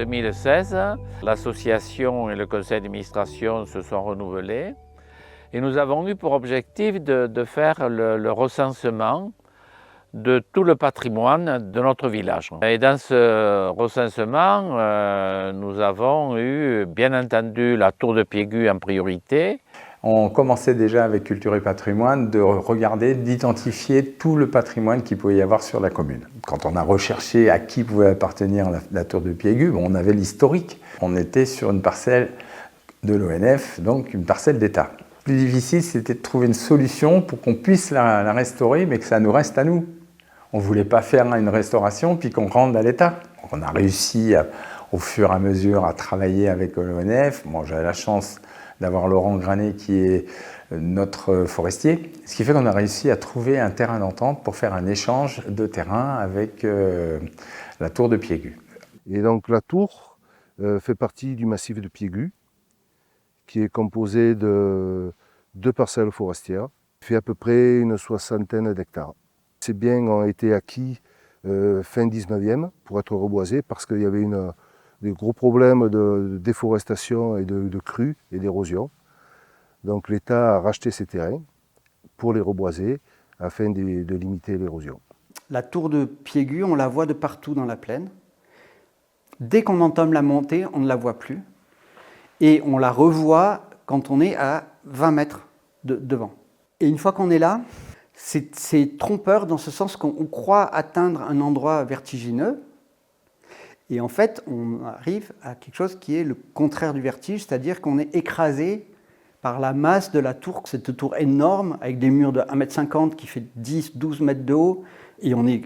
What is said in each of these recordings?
2016, l'association et le conseil d'administration se sont renouvelés et nous avons eu pour objectif de faire le recensement de tout le patrimoine de notre village. Et dans ce recensement, nous avons eu bien entendu la tour de Piégut en priorité. On commençait déjà avec Culture et Patrimoine de regarder, d'identifier tout le patrimoine qu'il pouvait y avoir sur la commune. Quand on a recherché à qui pouvait appartenir la tour de Piégut, on avait l'historique. On était sur une parcelle de l'ONF, donc une parcelle d'État. Le plus difficile, c'était de trouver une solution pour qu'on puisse la restaurer, mais que ça nous reste à nous. On ne voulait pas faire une restauration puis qu'on rende à l'État. On a réussi au fur et à mesure à travailler avec l'ONF. Moi, j'avais la chance d'avoir Laurent Granet qui est notre forestier, ce qui fait qu'on a réussi à trouver un terrain d'entente pour faire un échange de terrain avec la tour de Piégut. Et donc la tour fait partie du massif de Piégut, qui est composé de 2 parcelles forestières, qui fait à peu près une 60aine d'hectares. Ces biens ont été acquis fin 19e pour être reboisés parce qu'il y avait des gros problèmes de déforestation et de crues et d'érosion. Donc l'État a racheté ces terrains pour les reboiser afin de limiter l'érosion. La tour de Piégut, on la voit de partout dans la plaine. Dès qu'on entame la montée, on ne la voit plus. Et on la revoit quand on est à 20 mètres devant. Et une fois qu'on est là, c'est trompeur dans ce sens qu'on croit atteindre un endroit vertigineux. Et en fait, on arrive à quelque chose qui est le contraire du vertige, c'est-à-dire qu'on est écrasé par la masse de la tour, cette tour énorme, avec des murs de 1,50 m qui fait 10-12 mètres de haut, et on est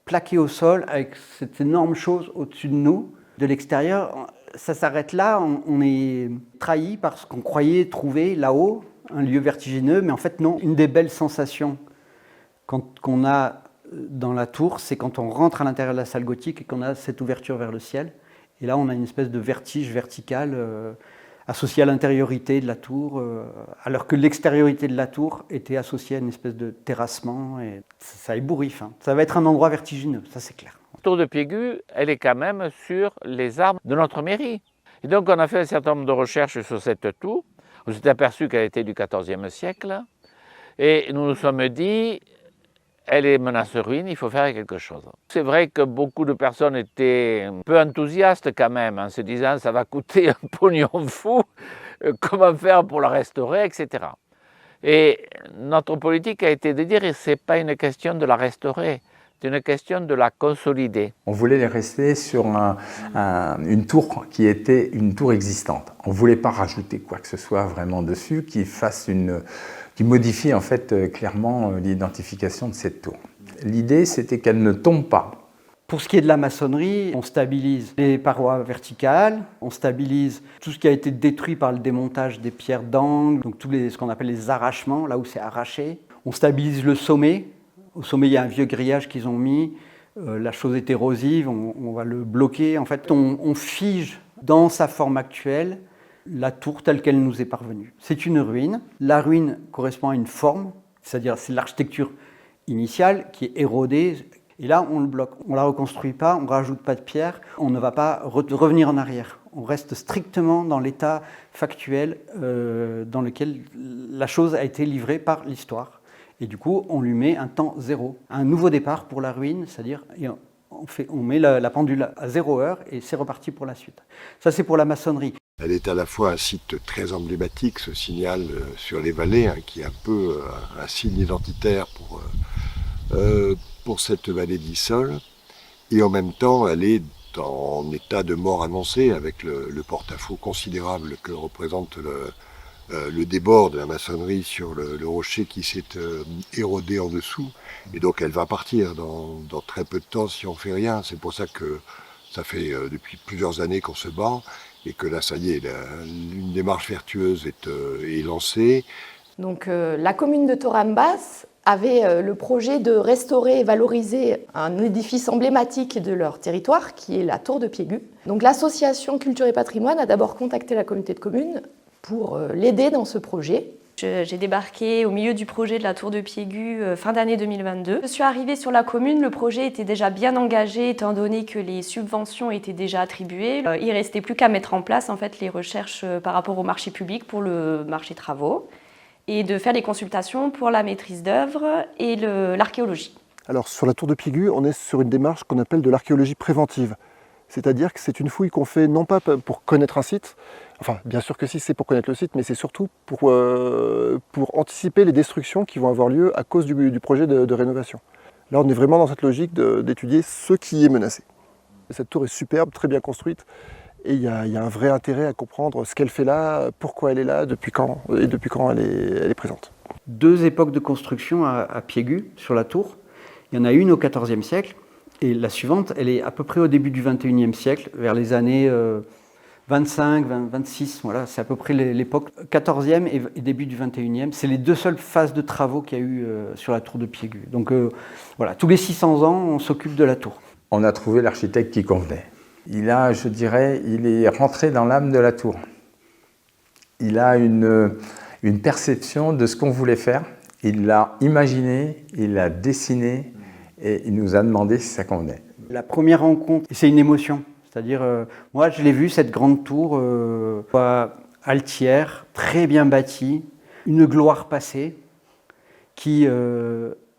plaqué au sol avec cette énorme chose au-dessus de nous. De l'extérieur, ça s'arrête là, on est trahi par ce qu'on croyait trouver là-haut, un lieu vertigineux, mais en fait non. Une des belles sensations qu'on a dans la tour, c'est quand on rentre à l'intérieur de la salle gothique et qu'on a cette ouverture vers le ciel. Et là, on a une espèce de vertige vertical associé à l'intériorité de la tour, alors que l'extériorité de la tour était associée à une espèce de terrassement. Et ça ébouriffe. Hein. Ça va être un endroit vertigineux, ça c'est clair. La tour de Piégut, elle est quand même sur les arbres de notre mairie. Et donc, on a fait un certain nombre de recherches sur cette tour. On s'est aperçu qu'elle était du XIVe siècle. Et nous nous sommes dit, elle est menace de ruine, il faut faire quelque chose. C'est vrai que beaucoup de personnes étaient un peu enthousiastes quand même, en se disant ça va coûter un pognon fou, comment faire pour la restaurer, etc. Et notre politique a été de dire que ce n'est pas une question de la restaurer, c'est une question de la consolider. On voulait rester sur une tour qui était une tour existante. On ne voulait pas rajouter quoi que ce soit vraiment dessus qui modifie en fait clairement l'identification de cette tour. L'idée, c'était qu'elle ne tombe pas. Pour ce qui est de la maçonnerie, on stabilise les parois verticales, on stabilise tout ce qui a été détruit par le démontage des pierres d'angle, donc ce qu'on appelle les arrachements, là où c'est arraché. On stabilise le sommet. Au sommet, il y a un vieux grillage qu'ils ont mis. La chose est érosive, on va le bloquer. En fait, on fige dans sa forme actuelle la tour telle qu'elle nous est parvenue. C'est une ruine. La ruine correspond à une forme, c'est-à-dire c'est l'architecture initiale qui est érodée. Et là, on le bloque. On ne la reconstruit pas, on ne rajoute pas de pierre, on ne va pas revenir en arrière. On reste strictement dans l'état factuel dans lequel la chose a été livrée par l'histoire. Et du coup, on lui met un temps zéro, un nouveau départ pour la ruine, c'est-à-dire on met la pendule à 0 heure et c'est reparti pour la suite. Ça, c'est pour la maçonnerie. Elle est à la fois un site très emblématique, ce signal sur les vallées, qui est un peu un signe identitaire pour cette vallée d'Issole. Et en même temps, elle est en état de mort annoncée, avec le porte-à-faux considérable que représente le débord de la maçonnerie sur le rocher qui s'est érodé en dessous. Et donc elle va partir dans très peu de temps si on ne fait rien. C'est pour ça que ça fait depuis plusieurs années qu'on se bat et que là, ça y est, une démarche vertueuse est lancée. Donc la commune de Thorambas avait le projet de restaurer et valoriser un édifice emblématique de leur territoire, qui est la tour de Piégut. Donc l'association Culture et Patrimoine a d'abord contacté la communauté de communes pour l'aider dans ce projet. J'ai débarqué au milieu du projet de la tour de Piégu fin d'année 2022. Je suis arrivée sur la commune, le projet était déjà bien engagé étant donné que les subventions étaient déjà attribuées. Il ne restait plus qu'à mettre en place en fait, les recherches par rapport au marché public pour le marché travaux et de faire des consultations pour la maîtrise d'œuvre et l'archéologie. Alors sur la tour de Piégu, on est sur une démarche qu'on appelle de l'archéologie préventive. C'est-à-dire que c'est une fouille qu'on fait non pas pour connaître un site, enfin bien sûr que si c'est pour connaître le site, mais c'est surtout pour anticiper les destructions qui vont avoir lieu à cause du projet de rénovation. Là on est vraiment dans cette logique d'étudier ce qui est menacé. Cette tour est superbe, très bien construite, et il y a un vrai intérêt à comprendre ce qu'elle fait là, pourquoi elle est là, depuis quand elle est présente. 2 époques de construction à Piégu, sur la tour. Il y en a une au XIVe siècle, et la suivante, elle est à peu près au début du XXIe siècle, vers les années 25, 26, voilà, c'est à peu près l'époque 14e et début du 21e. C'est les 2 seules phases de travaux qu'il y a eu sur la tour de Piégu. Donc voilà, tous les 600 ans, on s'occupe de la tour. On a trouvé l'architecte qui convenait. Il est rentré dans l'âme de la tour. Il a une perception de ce qu'on voulait faire. Il l'a imaginé, il l'a dessiné et il nous a demandé si ça convenait. La première rencontre, c'est une émotion. C'est-à-dire, moi je l'ai vue, cette grande tour, altière, très bien bâtie, une gloire passée qui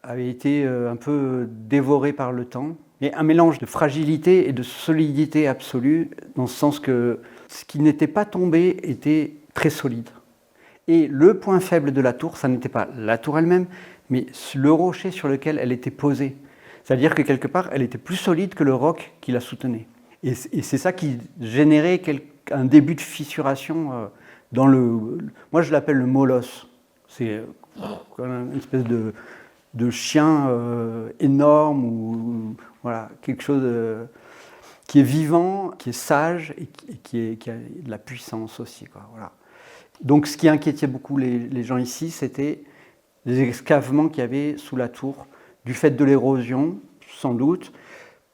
avait été un peu dévorée par le temps. Et un mélange de fragilité et de solidité absolue, dans le sens que ce qui n'était pas tombé était très solide. Et le point faible de la tour, ça n'était pas la tour elle-même, mais le rocher sur lequel elle était posée. C'est-à-dire que quelque part, elle était plus solide que le roc qui la soutenait. Et c'est ça qui générait un début de fissuration dans moi je l'appelle le molosse. C'est une espèce de chien énorme, ou voilà, quelque chose qui est vivant, qui est sage et qui a de la puissance aussi, quoi, voilà. Donc ce qui inquiétait beaucoup les gens ici, c'était les excavements qu'il y avait sous la tour, du fait de l'érosion, sans doute,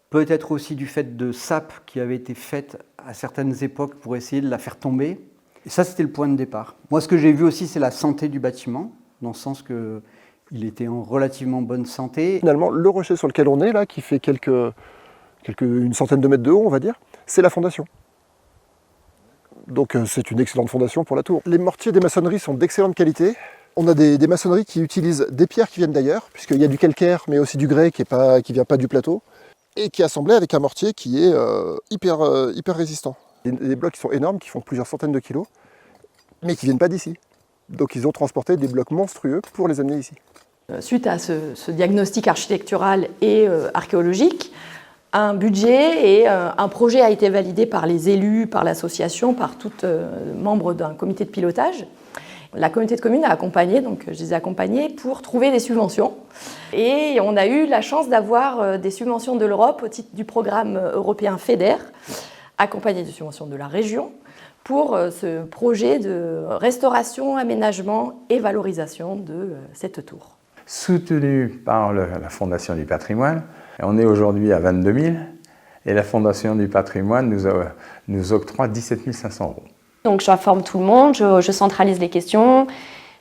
peut-être aussi du fait de sapes qui avaient été faites à certaines époques pour essayer de la faire tomber. Et ça, c'était le point de départ. Moi, ce que j'ai vu aussi, c'est la santé du bâtiment, dans le sens qu'il était en relativement bonne santé. Finalement, le rocher sur lequel on est, là, qui fait une centaine de mètres de haut, on va dire, c'est la fondation. Donc c'est une excellente fondation pour la tour. Les mortiers des maçonneries sont d'excellente qualité. On a des maçonneries qui utilisent des pierres qui viennent d'ailleurs, puisqu'il y a du calcaire, mais aussi du grès qui ne vient pas du plateau, et qui est assemblé avec un mortier qui est hyper résistant. Des blocs qui sont énormes, qui font plusieurs centaines de kilos, mais qui ne viennent pas d'ici. Donc ils ont transporté des blocs monstrueux pour les amener ici. Suite à ce diagnostic architectural et archéologique, un budget et un projet a été validé par les élus, par l'association, par tout membre d'un comité de pilotage. La communauté de communes a accompagné, donc je les ai accompagnés pour trouver des subventions. Et on a eu la chance d'avoir des subventions de l'Europe au titre du programme européen FEDER, accompagné de subventions de la région, pour ce projet de restauration, aménagement et valorisation de cette tour. Soutenu par la Fondation du patrimoine, on est aujourd'hui à 22 000 et la Fondation du patrimoine nous octroie 17 500 €. Donc j'informe tout le monde, je centralise les questions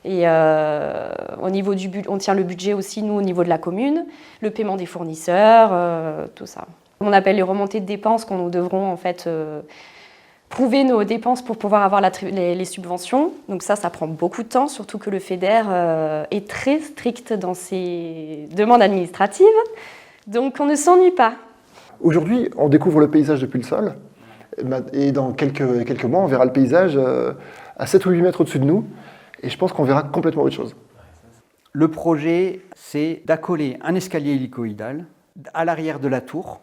et au niveau du on tient le budget aussi nous au niveau de la commune, le paiement des fournisseurs, tout ça. On appelle les remontées de dépenses quand nous devrons en fait prouver nos dépenses pour pouvoir avoir les subventions. Donc ça prend beaucoup de temps, surtout que le FEDER est très strict dans ses demandes administratives. Donc on ne s'ennuie pas. Aujourd'hui, on découvre le paysage depuis le sol. Et dans quelques mois, on verra le paysage à 7 ou 8 mètres au-dessus de nous. Et je pense qu'on verra complètement autre chose. Le projet, c'est d'accoler un escalier hélicoïdal à l'arrière de la tour,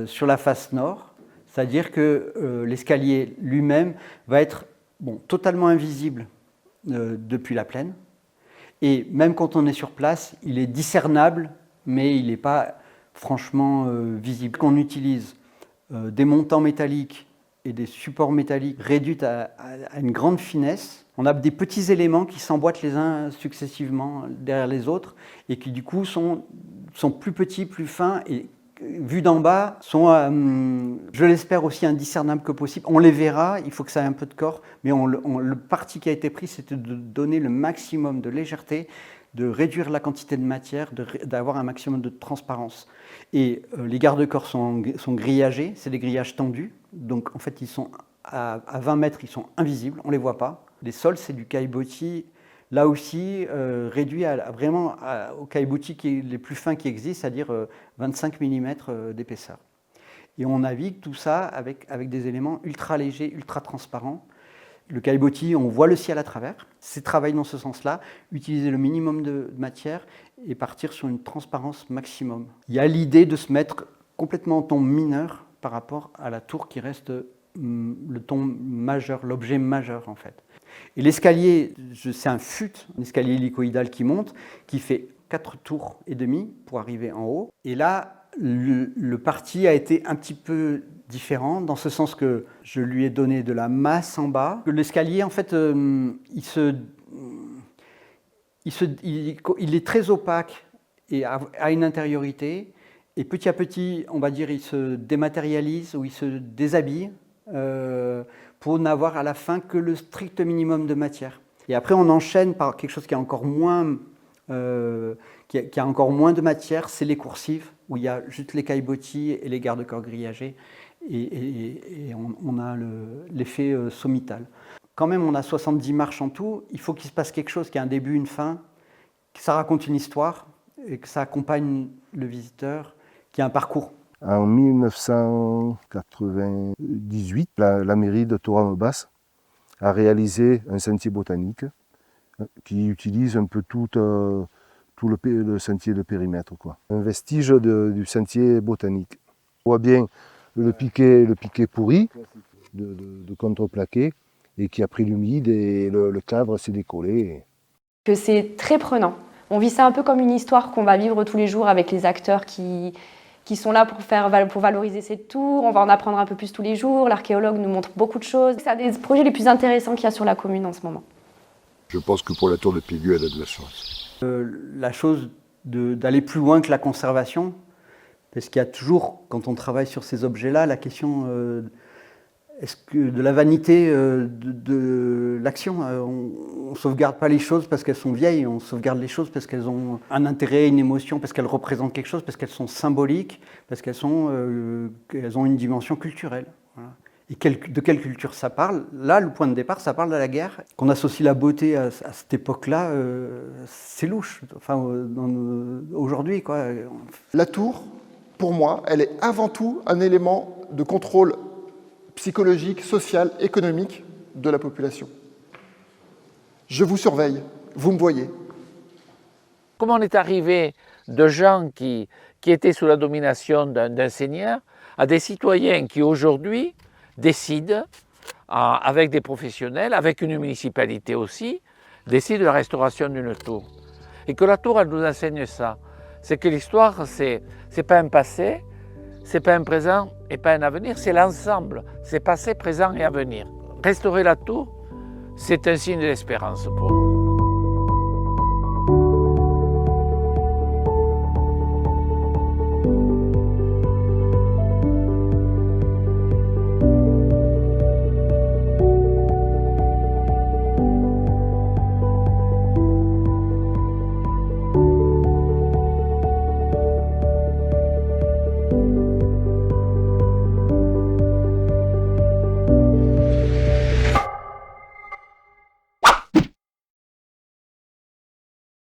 sur la face nord. C'est-à-dire que l'escalier lui-même va être totalement invisible depuis la plaine. Et même quand on est sur place, il est discernable, mais il n'est pas franchement visible. Qu'on utilise des montants métalliques et des supports métalliques réduits à une grande finesse. On a des petits éléments qui s'emboîtent les uns successivement derrière les autres et qui du coup sont plus petits, plus fins et vus d'en bas, sont, je l'espère, aussi indiscernables que possible. On les verra, il faut que ça ait un peu de corps, mais le parti qui a été pris, c'était de donner le maximum de légèreté, de réduire la quantité de matière, d'avoir un maximum de transparence. Et les garde-corps sont grillagés, c'est des grillages tendus, donc en fait ils sont à 20 mètres, ils sont invisibles, on ne les voit pas. Les sols, c'est du caillebotis, là aussi réduit vraiment aux caillebotis les plus fins qui existent, c'est-à-dire 25 mm d'épaisseur. Et on navigue tout ça avec des éléments ultra légers, ultra transparents. Le caillebotis, on voit le ciel à travers. C'est travailler dans ce sens-là, utiliser le minimum de matière et partir sur une transparence maximum. Il y a l'idée de se mettre complètement en ton mineur par rapport à la tour qui reste le ton majeur, l'objet majeur en fait. Et l'escalier, c'est un fut, un escalier hélicoïdal qui monte, qui fait 4 tours et demi pour arriver en haut. Et là, le parti a été un petit peu différent, dans ce sens que je lui ai donné de la masse en bas. L'escalier, en fait, il est très opaque et a une intériorité. Et petit à petit, on va dire, il se dématérialise ou il se déshabille pour n'avoir à la fin que le strict minimum de matière. Et après, on enchaîne par quelque chose qui a encore moins, qui a encore moins de matière, c'est les coursives, où il y a juste les caillebotis et les garde-corps grillagés. Et on a l'effet sommital. Quand même, on a 70 marches en tout. Il faut qu'il se passe quelque chose qui a un début, une fin, que ça raconte une histoire et que ça accompagne le visiteur, qui a un parcours. En 1998, la mairie de Thorame-Basse a réalisé un sentier botanique qui utilise un peu tout le sentier de périmètre, quoi. Un vestige du sentier botanique. On voit bien le piquet pourri de contreplaqué et qui a pris l'humide et le cadre s'est décollé. Que c'est très prenant. On vit ça un peu comme une histoire qu'on va vivre tous les jours avec les acteurs qui sont là pour valoriser cette tour. On va en apprendre un peu plus tous les jours. L'archéologue nous montre beaucoup de choses. C'est un des projets les plus intéressants qu'il y a sur la commune en ce moment. Je pense que pour la tour de Pégu, elle a de la chance. La chose d'aller plus loin que la conservation, parce qu'il y a toujours, quand on travaille sur ces objets-là, la question de la vanité de l'action. On ne sauvegarde pas les choses parce qu'elles sont vieilles, on sauvegarde les choses parce qu'elles ont un intérêt, une émotion, parce qu'elles représentent quelque chose, parce qu'elles sont symboliques, parce qu'elles ont une dimension culturelle. Voilà. Et de quelle culture ça parle? Là, le point de départ, ça parle de la guerre. Qu'on associe la beauté à cette époque-là, c'est louche. Enfin, aujourd'hui, quoi. La tour, pour moi, elle est avant tout un élément de contrôle psychologique, social, économique de la population. Je vous surveille, vous me voyez. Comment on est arrivé de gens qui étaient sous la domination d'un seigneur à des citoyens qui aujourd'hui décident, avec des professionnels, avec une municipalité aussi, décident de la restauration d'une tour. Et que la tour, elle nous enseigne ça. C'est que l'histoire, c'est pas un passé, c'est pas un présent et pas un avenir, c'est l'ensemble. C'est passé, présent et avenir. Restaurer la tour, c'est un signe d'espérance pour nous.